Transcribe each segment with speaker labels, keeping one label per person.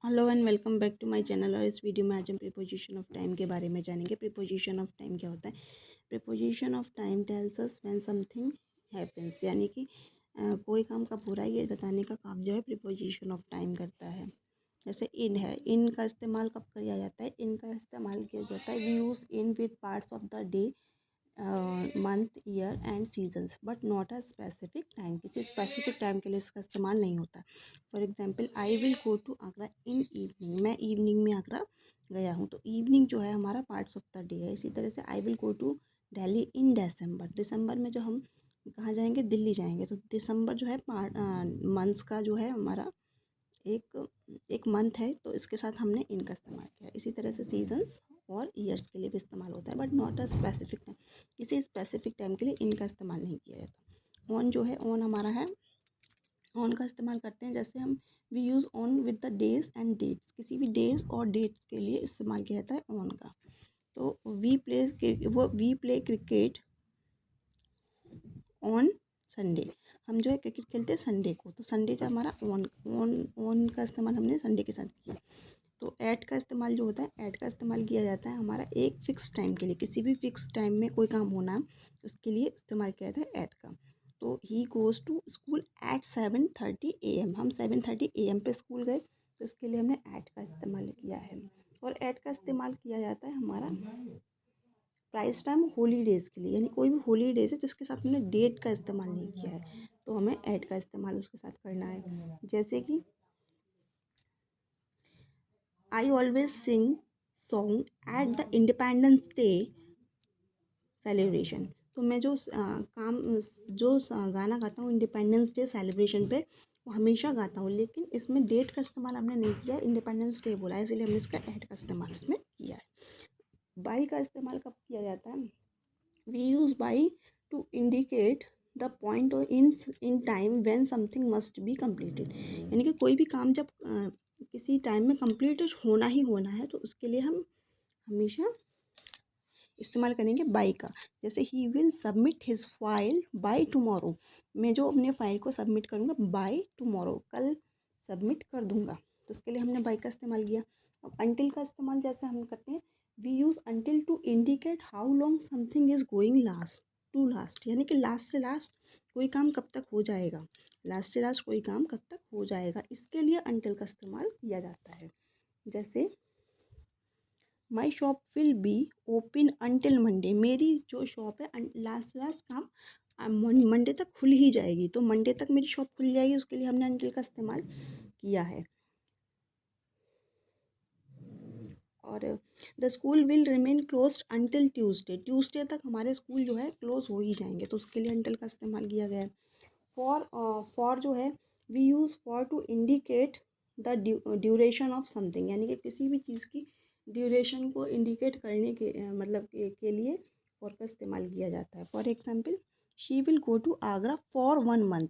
Speaker 1: Hello and welcome back to my channel. और इस video में आज हम प्रीपोजिशन ऑफ टाइम के बारे में जानेंगे। प्रीपोजिशन ऑफ टाइम क्या होता है? Preposition of time tells us when something happens, यानी कि कोई काम कब हो रहा है ये बताने का काम जो है प्रीपोजिशन ऑफ टाइम करता है। जैसे इन है, इन का इस्तेमाल कब किया जाता है? इन का इस्तेमाल किया जाता है, we use in with parts of the day, month, year and seasons, but not a specific time. किसी स्पेसिफिक टाइम के लिए इसका इस्तेमाल नहीं होता। For example, I will go to Agra in evening, मैं इवनिंग में आगरा गया हूँ। तो इवनिंग जो है हमारा पार्ट्स ऑफ द डे है। इसी तरह से I will go to Delhi in December, दिसंबर में जो हम कहाँ जाएंगे? दिल्ली जाएंगे। तो दिसंबर जो है मंथ्स का जो है हमारा एक एक मंथ है, तो इसके साथ हमने इनका इस्तेमाल किया। इसी तरह से सीजन्स और ईयर्स के लिए भी इस्तेमाल होता है, but not a specific time. किसी स्पेसिफिक टाइम के लिए इनका इस्तेमाल नहीं किया जाता। ऑन जो है, ऑन हमारा है, ऑन का इस्तेमाल करते हैं। जैसे हम we use on with the days and dates, किसी भी डेज और डेट्स के लिए इस्तेमाल किया जाता है ऑन का। तो we play cricket on Sunday, हम जो है क्रिकेट खेलते हैं संडे को। तो संडे जो हमारा ऑन ऑन ऑन का इस्तेमाल हमने संडे के साथ किया। तो ऐट का इस्तेमाल जो होता है, ऐट का इस्तेमाल किया जाता है हमारा एक फ़िक्स टाइम के लिए। किसी भी फ़िक्स टाइम में कोई काम होना, उसके लिए इस्तेमाल किया जाता है ऐट का। तो he goes to school at 7:30 AM, हम 7:30 AM पे स्कूल गए, तो उसके लिए हमने ऐट का इस्तेमाल किया है। और ऐट का इस्तेमाल किया जाता है हमारा प्राइस टाइम हॉलीडेज़ के लिए, यानी कोई भी हॉलीडेज़ है जिसके साथ हमने डेट का इस्तेमाल नहीं किया है, तो हमें ऐट का इस्तेमाल उसके साथ करना है। जैसे कि I always sing song at the independence day celebration. तो मैं जो गाना गाता हूँ इंडिपेंडेंस डे सेलिब्रेशन पे, वो हमेशा गाता हूँ, लेकिन इसमें डेट का इस्तेमाल हमने नहीं किया, इंडिपेंडेंस डे बोला है, इसलिए हमने इसका ऐट का इस्तेमाल उसमें किया है। बाई का इस्तेमाल कब किया जाता है? We use by to indicate the point in time when something must be completed, यानी कि कोई भी काम जब किसी टाइम में कंप्लीटेड होना ही होना है, तो उसके लिए हम हमेशा इस्तेमाल करेंगे बाई का। जैसे he will submit his file by tomorrow, मैं जो अपने फाइल को सबमिट करूँगा बाय टुमारो, कल सबमिट कर दूँगा, तो उसके लिए हमने बाई का इस्तेमाल किया। अब अंटिल का इस्तेमाल जैसे हम करते हैं, we use until to indicate how long something is going last to last, यानी कि लास्ट से लास्ट कोई काम कब तक हो जाएगा, लास्ट से लास्ट कोई काम कब तक हो जाएगा, इसके लिए अंटिल का इस्तेमाल किया जाता है। जैसे my shop will be open until Monday, मेरी जो शॉप है लास्ट लास्ट काम मंडे तक खुल ही जाएगी, तो मंडे तक मेरी शॉप खुल जाएगी, उसके लिए हमने अंटिल का इस्तेमाल किया है। और the school will remain closed until Tuesday, Tuesday तक हमारे स्कूल जो है क्लोज हो ही जाएंगे, तो उसके लिए अंटिल का इस्तेमाल किया गया है। फॉर जो है, we use for to indicate the duration of something, यानी कि किसी भी चीज़ की ड्यूरेशन को इंडिकेट करने के मतलब के लिए फॉर का इस्तेमाल किया जाता है। For example, she will go to Agra for 1 month,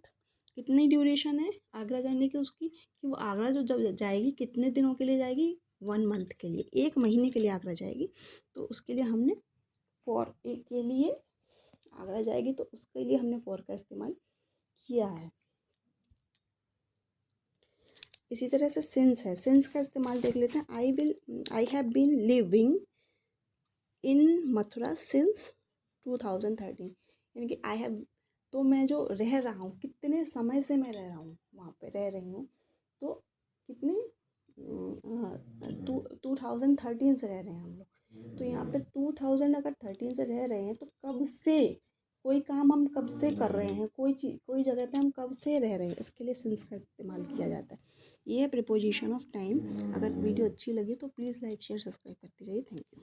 Speaker 1: कितनी ड्यूरेशन है आगरा जाने की उसकी, कि वो आगरा जो जब जाएगी कितने दिनों के लिए जाएगी? 1 मंथ के लिए, 1 महीने के लिए आगरा जाएगी, तो उसके लिए हमने फॉर एक के लिए आगरा जाएगी, तो उसके लिए हमने फॉर का इस्तेमाल किया है। इसी तरह से सिंस है, सिंस का इस्तेमाल देख लेते हैं। I have been living in Mathura since 2013, यानी कि आई हैव, तो मैं जो रह रहा हूँ, कितने समय से मैं रह रहा हूँ वहाँ पे, रह रही हूँ, तो कितने 2013 से रह रहे हैं हम लोग। तो यहाँ पे 2013 से रह रहे हैं, तो कब से, कोई काम हम कब से कर रहे हैं, कोई चीज़ कोई जगह पे हम कब से रह रहे हैं, इसके लिए सिंस का इस्तेमाल किया जाता है। ये है प्रीपोजिशन ऑफ टाइम। अगर वीडियो अच्छी लगी तो प्लीज़ लाइक शेयर सब्सक्राइब करते जाइए। Thank you.